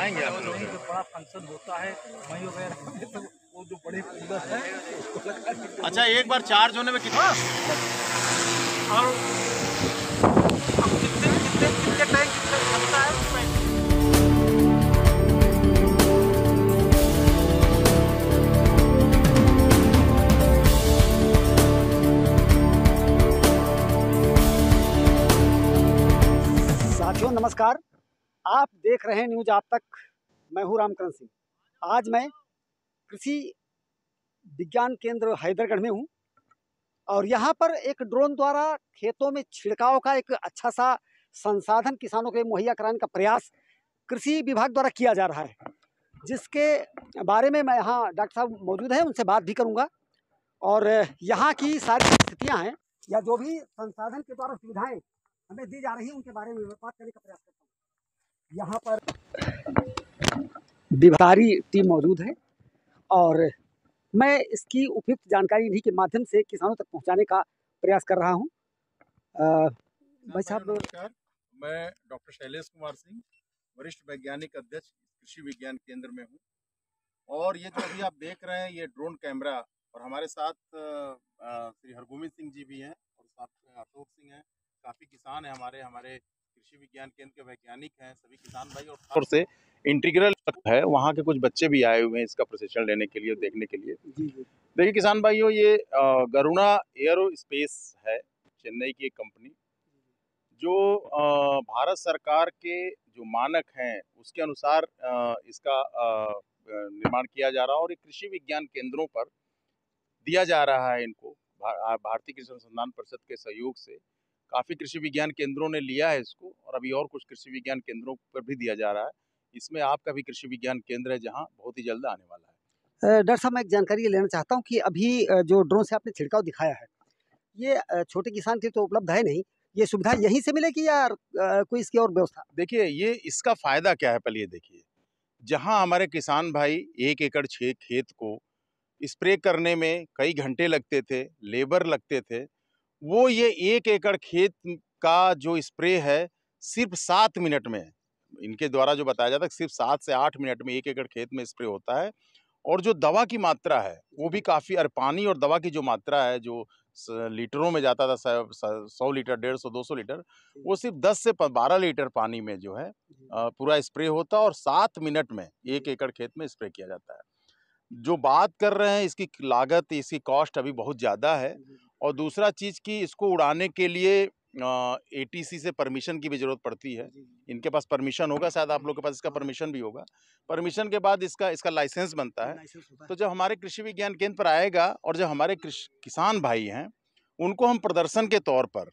बताएंगे आप लोग। जो बड़ा फंक्शन होता है मई वगैरह में, तो वो जो बड़े कूलर है उसको लगाने के अच्छा, एक बार चार्ज होने में कितना? और अब कितने टैंक लगता है उसमें। साथियों नमस्कार, आप देख रहे हैं न्यूज आप तक। मैं हूं रामकरण सिंह। आज मैं कृषि विज्ञान केंद्र हैदरगढ़ में हूं और यहां पर एक ड्रोन द्वारा खेतों में छिड़काव का एक अच्छा सा संसाधन किसानों के मुहैया कराने का प्रयास कृषि विभाग द्वारा किया जा रहा है, जिसके बारे में मैं यहाँ डॉक्टर साहब मौजूद हैं, उनसे बात भी करूँगा और यहाँ की सारी स्थितियाँ हैं या जो भी संसाधन के द्वारा सुविधाएं हमें दी जा रही हैं उनके बारे में बात करने का प्रयास करता हूँ। यहाँ पर विभागीय टीम मौजूद है और मैं इसकी उपयुक्त जानकारी इन्हीं के माध्यम से किसानों तक पहुँचाने का प्रयास कर रहा हूँ। भाई साहब नमस्कार, मैं डॉक्टर शैलेश कुमार सिंह, वरिष्ठ वैज्ञानिक अध्यक्ष कृषि विज्ञान केंद्र में हूँ। और ये जो अभी आप देख रहे हैं ये ड्रोन कैमरा, और हमारे साथ श्री हरगोविंद सिंह जी भी हैं और साथ में अशोक सिंह हैं। काफ़ी किसान हैं हमारे कृषि विज्ञान केंद्र के वैज्ञानिक हैं, सभी किसान भाई। और खास से इंटीग्रल है, वहाँ के कुछ बच्चे भी आए हुए हैं इसका प्रशिक्षण लेने के लिए, देखने के लिए। देखिए किसान भाइयों, ये गरुणा एयरो स्पेस है, चेन्नई की एक कंपनी जो भारत सरकार के जो मानक हैं उसके अनुसार इसका निर्माण किया जा रहा है और ये कृषि विज्ञान केंद्रों पर दिया जा रहा है इनको। भारतीय कृषि अनुसंधान परिषद के सहयोग से काफ़ी कृषि विज्ञान केंद्रों ने लिया है इसको और अभी और कुछ कृषि विज्ञान केंद्रों पर भी दिया जा रहा है। इसमें आपका भी कृषि विज्ञान केंद्र है जहाँ बहुत ही जल्द आने वाला है। डॉक्टर साहब मैं एक जानकारी ये लेना चाहता हूँ कि अभी जो ड्रोन से आपने छिड़काव दिखाया है ये छोटे किसान के लिए तो उपलब्ध है नहीं, ये सुविधा यहीं से मिलेगी या कोई इसकी और व्यवस्था? देखिए ये इसका फायदा क्या है, पहले ये देखिए। जहाँ हमारे किसान भाई 1 एकड़ खेत को स्प्रे करने में कई घंटे लगते थे, लेबर लगते थे, वो ये 1 एकड़ खेत का जो स्प्रे है सिर्फ 7 मिनट में, इनके द्वारा जो बताया जाता है, सिर्फ 7 से 8 मिनट में 1 एकड़ खेत में स्प्रे होता है। और जो दवा की मात्रा है वो भी काफ़ी, और पानी और दवा की जो मात्रा है जो लीटरों में जाता था, 100 लीटर, 150, 200 लीटर, वो सिर्फ 10 से 12 लीटर पानी में जो है पूरा स्प्रे होता है और 7 मिनट में 1 एकड़ खेत में स्प्रे किया जाता है। जो बात कर रहे हैं इसकी लागत, इसकी कॉस्ट अभी बहुत ज़्यादा है। और दूसरा चीज़ कि इसको उड़ाने के लिए एटीसी से परमिशन की भी ज़रूरत पड़ती है। इनके पास परमिशन होगा, शायद आप लोग के पास इसका परमिशन भी होगा। परमिशन के बाद इसका लाइसेंस बनता है। तो जब हमारे कृषि विज्ञान केंद्र पर आएगा और जब हमारे किसान भाई हैं उनको हम प्रदर्शन के तौर पर,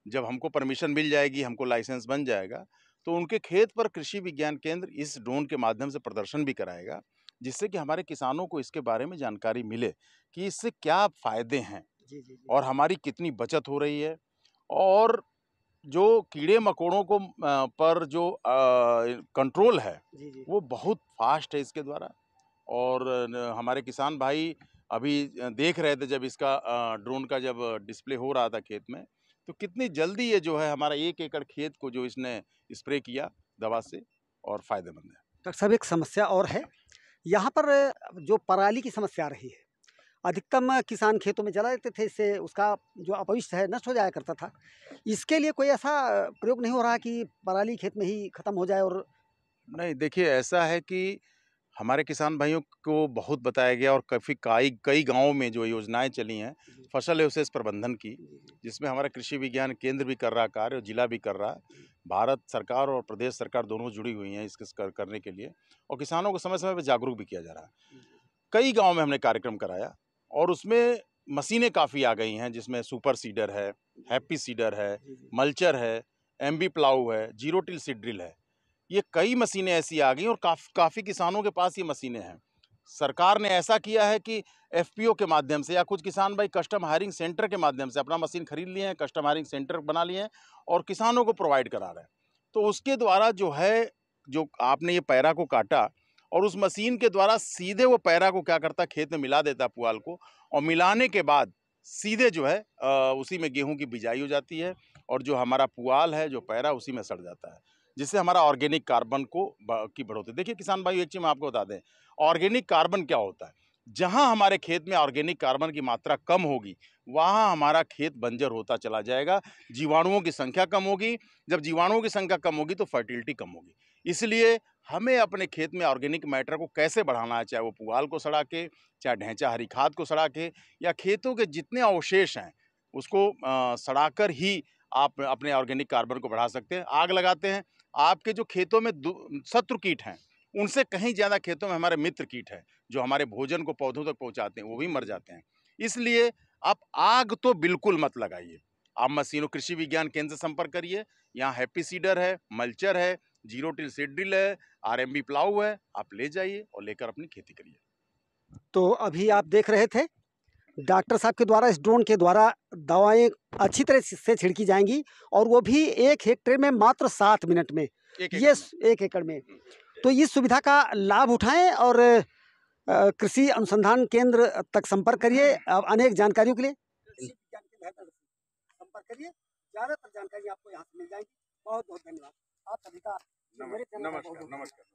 जब हमको परमिशन मिल जाएगी, हमको लाइसेंस बन जाएगा, तो उनके खेत पर कृषि विज्ञान केंद्र इस ड्रोन के माध्यम से प्रदर्शन भी कराएगा, जिससे कि हमारे किसानों को इसके बारे में जानकारी मिले कि इससे क्या फ़ायदे हैं और हमारी कितनी बचत हो रही है। और जो कीड़े मकोड़ों को पर जो कंट्रोल है वो बहुत फास्ट है इसके द्वारा। और हमारे किसान भाई अभी देख रहे थे जब इसका ड्रोन का जब डिस्प्ले हो रहा था खेत में, तो कितनी जल्दी ये जो है हमारा 1 एकड़ खेत को जो इसने स्प्रे किया दवा से, और फायदेमंद है। डॉक्टर साहब एक समस्या और है, यहाँ पर जो पराली की समस्या आ रही है, अधिकतम किसान खेतों में जला देते थे, इससे उसका जो अपविष्ट है नष्ट हो जाया करता था। इसके लिए कोई ऐसा प्रयोग नहीं हो रहा कि पराली खेत में ही खत्म हो जाए? और नहीं, देखिए ऐसा है कि हमारे किसान भाइयों को बहुत बताया गया और कई गाँवों में जो योजनाएं चली हैं फसल अवशेष प्रबंधन की, जिसमें हमारा कृषि विज्ञान केंद्र भी कर रहा कार्य और जिला भी कर रहा है। भारत सरकार और प्रदेश सरकार दोनों जुड़ी हुई हैं इसके करने के लिए, और किसानों को समय समय पर जागरूक भी किया जा रहा है। कई गाँव में हमने कार्यक्रम कराया और उसमें मशीनें काफ़ी आ गई हैं, जिसमें सुपर सीडर है, हैप्पी सीडर है, मल्चर है, एमबी प्लाऊ है, जीरो टिल सीड ड्रिल है। ये कई मशीनें ऐसी आ गई और काफ़ी किसानों के पास ये मशीनें हैं। सरकार ने ऐसा किया है कि एफपीओ के माध्यम से या कुछ किसान भाई कस्टम हायरिंग सेंटर के माध्यम से अपना मशीन खरीद लिए हैं, कस्टम हायरिंग सेंटर बना लिए हैं और किसानों को प्रोवाइड करा रहे हैं। तो उसके द्वारा जो है, जो आपने ये पैरा को काटा और उस मशीन के द्वारा सीधे वो पैरा को क्या करता, खेत में मिला देता पुआल को, और मिलाने के बाद सीधे जो है उसी में गेहूँ की बिजाई हो जाती है और जो हमारा पुआल है, जो पैरा, उसी में सड़ जाता है। जिससे हमारा ऑर्गेनिक कार्बन की बढ़ोतरी। देखिए किसान भाई, एक चीज़ मैं आपको बता दें, ऑर्गेनिक कार्बन क्या होता है? जहाँ हमारे खेत में ऑर्गेनिक कार्बन की मात्रा कम होगी, वहाँ हमारा खेत बंजर होता चला जाएगा, जीवाणुओं की संख्या कम होगी। जब जीवाणुओं की संख्या कम होगी तो फर्टिलिटी कम होगी। इसलिए हमें अपने खेत में ऑर्गेनिक मैटर को कैसे बढ़ाना है, चाहे वो पुआल को सड़ा के, चाहे ढैंचा हरी खाद को सड़ा के, या खेतों के जितने अवशेष हैं उसको सड़ाकर ही आप अपने ऑर्गेनिक कार्बन को बढ़ा सकते हैं। आग लगाते हैं, आपके जो खेतों में शत्रु कीट हैं, उनसे कहीं ज़्यादा खेतों में हमारे मित्र कीट हैं, जो हमारे भोजन को पौधों तक पहुँचाते हैं, वो भी मर जाते हैं। इसलिए आप आग तो बिल्कुल मत लगाइए। आप मशीनों कृषि विज्ञान केंद्र से संपर्क करिए, यहाँ हैप्पी सीडर है, मल्चर है, जीरो टिल सीड ड्रिल है, आरएमबी प्लाऊ है, आप ले जाइए और लेकर अपनी खेती करिए। तो अभी आप देख रहे थे डॉक्टर साहब के द्वारा इस ड्रोन के द्वारा दवाएं अच्छी तरह से छिड़की जाएंगी, और वो भी 1 हेक्टेयर में मात्र 7 मिनट में। ये 1 एकड़ में। तो इस सुविधा का लाभ उठाएं और कृषि अनुसंधान केंद्र तक संपर्क करिए। अनेक जानकारियों के लिए कृषि विज्ञान केंद्र हैदराबाद संपर्क करिए। ज़्यादातर जानकारी आपको यहाँ से मिल जाएगी। बहुत बहुत धन्यवाद आप सभी का। नमस्कार।